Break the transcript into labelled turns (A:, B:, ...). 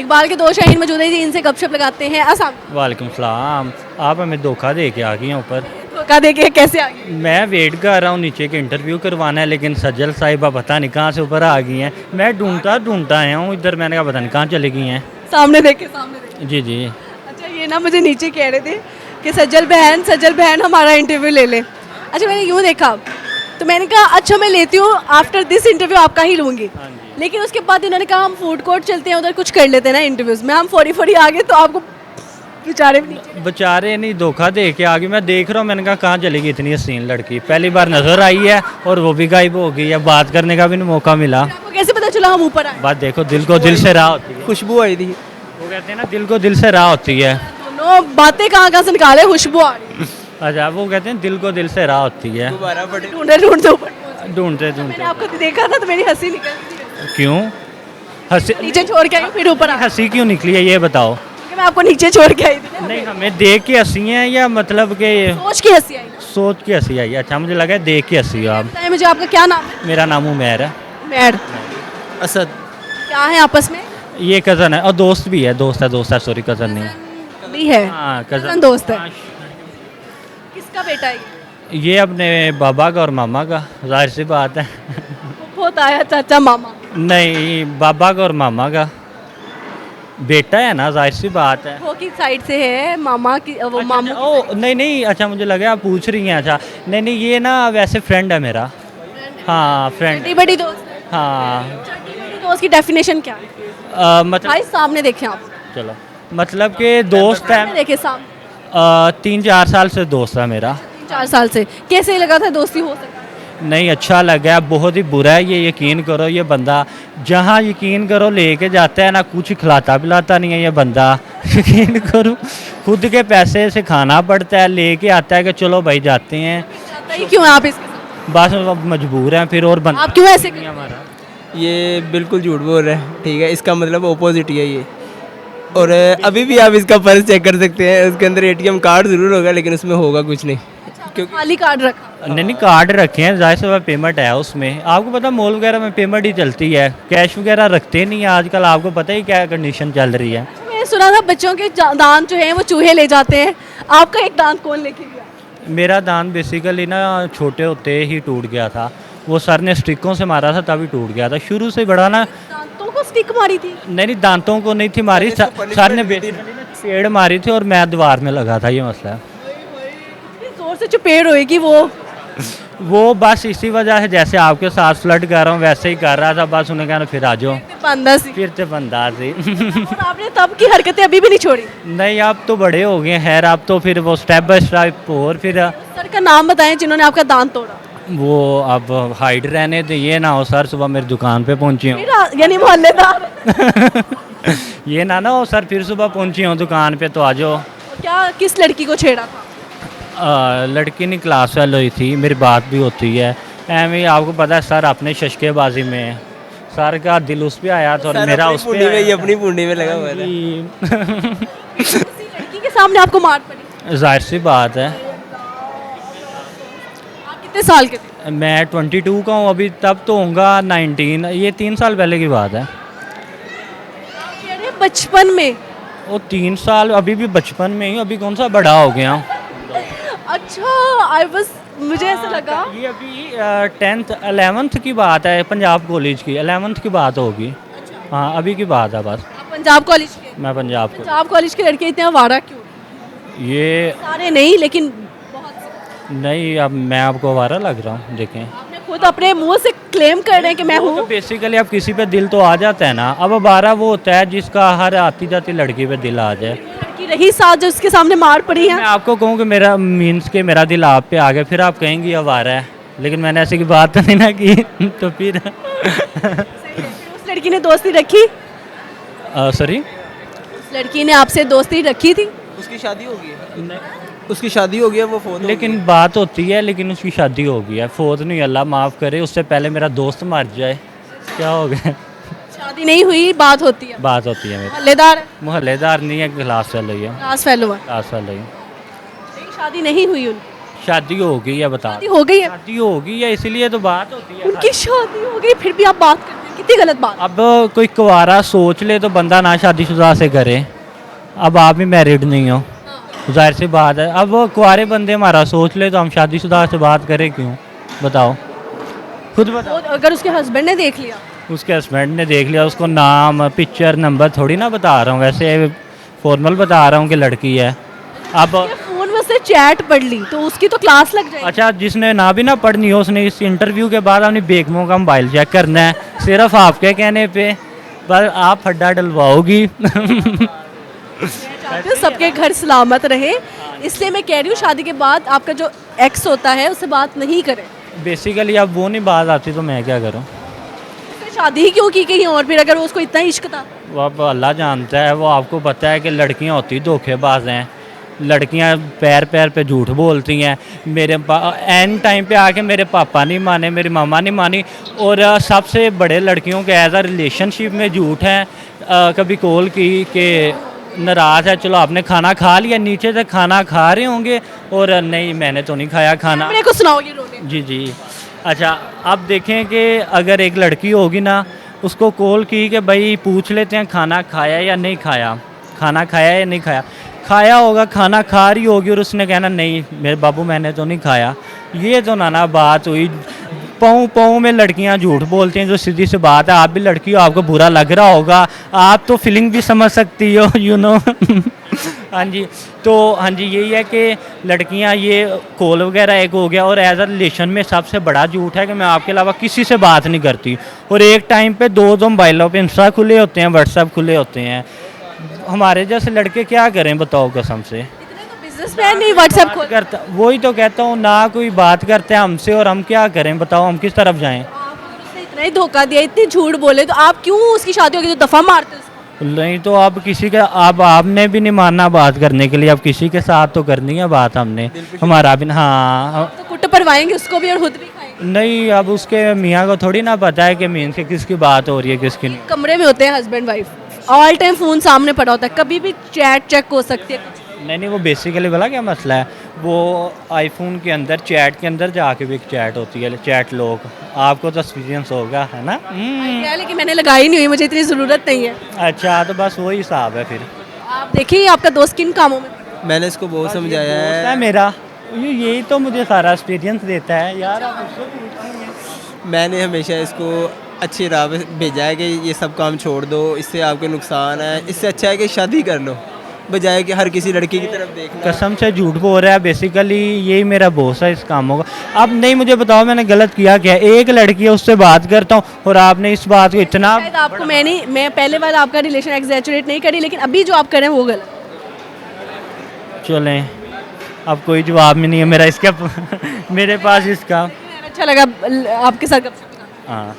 A: इकबाल के दो शाहीन मौजूद है जी, इनसे गपशप लगाते हैं। अस्सलाम
B: वालेकुम सलाम। आप हमें धोखा दे के आ गई हैं ऊपर।
A: धोखा दे के कैसे आ गए?
B: मैं वेट कर रहा हूँ नीचे के इंटरव्यू करवाना है, लेकिन सज्जल साहिबा पता नहीं कहाँ से ऊपर आ गई हैं। मैं ढूंढता आया हूँ इधर, मैंने कहा पता नहीं कहाँ चली गई हैं।
A: सामने देखे।
B: जी जी।
A: अच्छा ये ना मुझे नीचे कह रहे थे कि सज्जल बहन हमारा इंटरव्यू ले ले। अच्छा मैंने यूँ देखा तो मैंने कहा अच्छा मैं लेती हूँ, आफ्टर दिस इंटरव्यू आपका ही लूँगी।
B: हाँ जी।
A: लेकिन उसके बाद इन्होंने कहा हम फूड कोर्ट चलते हैं, उधर कुछ कर लेते हैं ना इंटरव्यूज़ में, हम फोड़ी आ गए तो आपको बेचारे भी नीचे।
B: बेचारे नहीं, धोखा दे के आ गई। मैं देख रहा हूँ, मैंने कहा कहाँ चलेगी इतनी हसीन लड़की, पहली बार नज़र आई है और वो भी गायब हो गई है, बात करने का भी नहीं मौका मिला।
A: आपको कैसे पता चला हम ऊपर आए?
B: बात देखो, दिल को दिल से राह होती है।
C: खुशबू आई थी।
B: वो कहते हैं ना, दिल को दिल से राह होती है।
A: दोनों बातें कहाँ से निकाले, खुशबू आ रही
B: अच्छा, वो कहते हैं दिल को दिल से राह होती है।
C: दोबारा बड़े
A: ढूंढते ऊपर पहुंचे।
B: ढूंढते
A: मैंने
B: ढूंढते।
A: आपको देखा था तो मेरी हंसी निकल गई।
B: क्यों हंसी?
A: नीचे छोड़ के आई फिर ऊपर आ,
B: हंसी क्यों निकली है ये बताओ।
A: क्योंकि मैं आपको नीचे छोड़ के आई थी ना।
B: नहीं, हमें देख के हंसी है या मतलब कि
A: सोच की हंसी आई।
B: सोच के हंसी आई? अच्छा, मुझे लगा है देख के हंसी हो आप।
A: बताइए मुझे आपका क्या नाम है?
B: मेरा नाम उमैर है।
A: मैड।
C: असद
A: क्या है आपस में?
B: ये कज़न है और दोस्त भी है। दोस्त है सॉरी, कज़न नहीं।
A: भी है।
B: हाँ
A: कज़न दोस्त है। किसका बेटा है ये?
B: ये अपने बाबा का और मामा का, जाहिर सी बात है।
A: बहुत आया चाचा मामा।
B: नहीं, बाबा का और मामा का बेटा है ना, जाहिर सी बात है।
A: वो की साइड से है मामा की, वो
B: अच्छा,
A: मामू
B: ओ नहीं, अच्छा मुझे लगा आप पूछ रही हैं। अच्छा नहीं, ये ना वैसे फ्रेंड है मेरा। हाँ फ्रेंड।
A: बड़ी बड़ी दोस्त है।
B: हाँ
A: बड़ी दोस्त की डेफिनेशन क्या है?
B: मतलब
A: भाई सामने देखें आप।
B: चलो, मतलब कि दोस्त है।
A: सामने देखे सामने।
B: 3-4 साल से दोस्त है मेरा।
A: 4 साल से कैसे लगा था दोस्ती हो सकती?
B: नहीं, अच्छा लगा। बहुत ही बुरा है ये, यकीन करो। ये बंदा जहाँ यकीन करो लेके जाता है ना, कुछ खिलाता पिलाता नहीं है ये बंदा। यकीन करो, खुद के पैसे से खाना पड़ता है, लेके आता है कि चलो भाई जाते हैं।
A: क्यों है आप इसके साथ?
B: बस अब मजबूर हैं फिर, और बंदा
A: आप क्यों ऐसे
B: नहीं हमारा।
C: ये बिल्कुल झूठ बोल रहा है, ठीक है। इसका मतलब ऑपोजिट ही है ये। और अभी भी आप इसका पर्स चेक कर सकते हैं, उसके अंदर एटीएम कार्ड ज़रूर होगा लेकिन उसमें होगा कुछ नहीं।
A: क्योंकि खाली कार्ड रखा।
B: नहीं, कार्ड रखे हैं, जाहिर से पेमेंट है उसमें। आपको पता मॉल वगैरह में पेमेंट ही चलती है, कैश वगैरह रखते नहीं है आजकल। आपको पता ही क्या कंडीशन चल रही है।
A: मैंने सुना था बच्चों के दांत जो हैं वो चूहे ले जाते हैं, आपका एक दांत कौन लेके गया?
B: मेरा दांत बेसिकली ना छोटे होते ही टूट गया था। वो सर ने स्टिकों से मारा था तभी टूट गया था। शुरू से बड़ा ना,
A: दांतों को स्टिक मारी थी?
B: नहीं, दांतों को नहीं थी मारी, सर ने बेसिकली ना पेड़ मारी थी और मैं दीवार में लगा था, ये मसला है।
A: इतनी जोर से चपेड़ होएगी
B: वो बस इसी वजह से, जैसे आपके साथ फ्लड कर रहा हूँ वैसे ही कर रहा था। बस उन्हें कहना फिर आ जाओ,
A: बंदा सी।
B: फिर से बंदा सी।
A: और आपने तब की हरकतें अभी भी नहीं छोड़ी?
B: नहीं, आप तो बड़े हो गए हैं, आप तो फिर वो स्टेप बाय स्टेप। और फिर
A: सर का नाम बताएं जिन्होंने आपका दांत तोड़ा।
B: वो अब हाइड रहने दे, ये ना हो सर सुबह मेरी दुकान पे पहुंची हूँ।
A: यानी मोहल्लेदार।
B: ये ना हो सर फिर सुबह पहुंची हूँ दुकान पे तो आ जाओ।
A: क्या किस लड़की को छेड़ा था?
B: लड़की नहीं, क्लास फेल हुई थी, मेरी बात भी होती है। एवं आपको पता है सर अपने शशकेबाजी में सर का दिल उस पे आया था और मेरा उस पे
C: में, ये अपनी पूंडी में लगा हुआ है।
A: किसी लड़की के सामने आपको मार पड़ी?
B: जाहिर सी बात है।
A: आप कितने साल के थे?
B: मैं 22 का हूँ अभी, तब तो होऊंगा 19। ये 3 साल पहले की बात है।
A: अरे बचपन में?
B: वो 3 साल अभी भी बचपन में ही, अभी कौन सा बड़ा हो गया।
A: अच्छा मुझे ऐसा लगा
B: ये अभी 10th 11th की बात है, पंजाब कॉलेज की 11th की बात होगी। हाँ अभी की बात है बस।
A: आप पंजाब कॉलेज के?
B: मैं पंजाब
A: पंजाब कॉलेज के लड़के इतने आवारा क्यों?
B: ये
A: सारे नहीं लेकिन बहुत से।
B: नहीं, अब मैं आपको आवारा लग रहा हूँ? देखें,
A: आपने खुद अपने मुंह से क्लेम कर रहे हैं कि मैं
B: तो
A: हूँ।
B: बेसिकली अब किसी पे दिल तो आ जाता है ना। अब आवारा वो होता है जिसका हर आती जाती लड़की पे दिल आ जाए।
A: लड़की रही साथ जो उसके सामने मार पड़ी
B: मैं
A: है।
B: आपको कहूँ कि मेरा मीन्स के मेरा दिल आप पे आ गया, फिर आप कहेंगी आवारा है, लेकिन मैंने ऐसी की बात तो नहीं ना की। तो फिर
A: उस लड़की ने दोस्ती रखी?
B: सॉरी,
A: उस लड़की ने आपसे दोस्ती रखी थी?
C: उसकी शादी हो गई है। उसकी शादी हो गई है, वो फोन।
B: लेकिन बात होती है, लेकिन उसकी शादी हो गई है। फोत नहीं, अल्लाह माफ़ करे, उससे पहले मेरा दोस्त मर जाए। क्या हो गया?
A: शादी नहीं हुई, बात होती है।
B: बात होती है मेरी।
A: मोहल्लेदार है?
B: मोहल्लेदार नहीं है, क्लास चल रही है।
A: क्लास फेलो है?
B: क्लास चल रही है।
A: लेकिन शादी नहीं हुई उनकी?
B: शादी हो गई है, बता।
A: शादी हो गई है?
B: शादी हो गई है, इसीलिए तो बात होती है।
A: उनकी शादी हो गई फिर भी आप बात करते हैं, कितनी गलत बात।
B: अब कोई कुंवारा सोच ले तो बंदा ना शादीशुदा से करे। अब आप भी मैरिड नहीं हो, जाहिर सी बात है। अब वो कुंवारे बंदे हमारा सोच ले तो हम शादीशुदा से बात करें क्यों, बताओ, खुद बताओ।
A: और अगर उसके हस्बैंड ने देख लिया,
B: उसके हस्बैंड ने देख लिया, उसको नाम पिक्चर नंबर थोड़ी ना बता रहा हूँ, वैसे फॉर्मल बता रहा हूँ कि लड़की है। अब
A: ये फोन में उसने चैट पढ़ ली तो उसकी तो क्लास लग जाएगी।
B: अच्छा, जिसने ना भी ना पढ़नी हो उसने इस इंटरव्यू के बाद अपनी बेगमों का मोबाइल चेक करना है, सिर्फ आपके कहने पे बस आप फड्डा डलवाओगी।
A: चाहती हूँ सबके घर सलामत रहे, इसलिए मैं कह रही हूँ शादी के बाद आपका जो एक्स होता है उससे बात नहीं करें।
B: बेसिकली अब वो नहीं बात आती तो मैं क्या करूँ।
A: उसने शादी ही क्यों की कहीं और, फिर अगर वो उसको इतना इश्क था।
B: वो अब अल्लाह जानता है, वो आपको पता है कि लड़कियां होती धोखेबाज हैं, लड़कियां पैर पैर पे झूठ बोलती हैं। मेरे एंड टाइम पे आके मेरे पापा नहीं माने, मेरी मामा नहीं मानी, और सबसे बड़े लड़कियों के एज अ रिलेशनशिप में झूठ हैं। कभी कॉल की कि नाराज़ है, चलो आपने खाना खा लिया, नीचे से खाना खा रहे होंगे और नहीं मैंने तो नहीं खाया खाना।
A: मेरे को सुनाओ ये रोने।
B: जी जी। अच्छा, अब देखें कि अगर एक लड़की होगी ना, उसको कॉल की कि भाई पूछ लेते हैं खाना खाया या नहीं खाया, खाना खाया या नहीं खाया, खाया होगा, खाना खा रही होगी और उसने कहना नहीं मेरे बाबू मैंने तो नहीं खाया, ये तो ना बात हुई। पाँव पाँव में लड़कियां झूठ बोलती हैं, जो सीधी सी बात है। आप भी लड़की हो, आपको बुरा लग रहा होगा, आप तो फीलिंग भी समझ सकती हो, यू नो। हाँ जी, तो हाँ जी यही है कि लड़कियां ये कॉल वगैरह एक हो गया, और एज अ रिलेशन में सबसे बड़ा झूठ है कि मैं आपके अलावा किसी से बात नहीं करती। और एक टाइम पे दो मोबाइलों पे इंस्टा खुले होते हैं, व्हाट्सएप खुले होते हैं। हमारे जैसे लड़के क्या करें बताओ कसम से।
A: बिजनेसमैन नहीं व्हाट्सएप खोल।
B: करता वही तो कहता हूँ ना, कोई बात करते हैं हमसे और हम क्या करें बताओ, हम किस तरफ जाएं।
A: उसने इतना ही धोखा दिया, इतनी झूठ बोले, तो आप क्यों उसकी शादी होगी तो दफा मारते उसको।
B: नहीं तो अब किसी का, अब आपने भी नहीं मानना बात करने के लिए, अब किसी के साथ तो करनी है बात हमने, हमारा भी। हाँ
A: तो कुट परवाएंगे उसको भी और खुद भी खाएंगे।
B: नहीं, अब उसके मियाँ को थोड़ी ना पता है कि मीन से किसकी बात हो रही है किसकी नहीं।
A: कमरे में होते हैं husband wife, all time phone सामने पड़ा होता है, कभी भी चैट चेक हो सकती है।
B: नहीं, वो बेसिकली बोला क्या मसला है, वो आईफोन के अंदर चैट के अंदर जाके भी चैट होती है, चैट लॉक, आपको तो एक्सपीरियंस होगा है ना।
A: क्या है, लेकिन मैंने लगाई नहीं हुई, मुझे इतनी ज़रूरत नहीं है।
B: अच्छा, तो बस वही हिसाब है फिर।
A: आप देखिए आपका दोस्त किन कामों में।
C: मैंने इसको बहुत समझाया
B: दोस्त
C: है।
B: है मेरा, यही तो मुझे सारा एक्सपीरियंस देता है यार। आप उसको पूछेंगे।
C: मैंने हमेशा इसको अच्छी राह पे भेजा है कि ये सब काम छोड़ दो, इससे आपके नुकसान है, इससे अच्छा है कि शादी कर लो, बजाय कि हर किसी लड़की की तरफ देखना।
B: कसम से झूठ बोल रहा है, बेसिकली यही मेरा बॉस है इस कामों का। अब नहीं मुझे बताओ मैंने गलत किया क्या, एक लड़की है उससे बात करता हूँ और आपने इस बात को इतना।
A: शायद आपको मैं पहले वाला आपका रिलेशन एग्जैचुरेट नहीं करी, लेकिन अभी जो आप करें वो गलत।
B: चलें, अब कोई जवाब भी नहीं है मेरा इसका। मेरे पास इसका।
A: अच्छा लगा आपके साथ।
B: हाँ।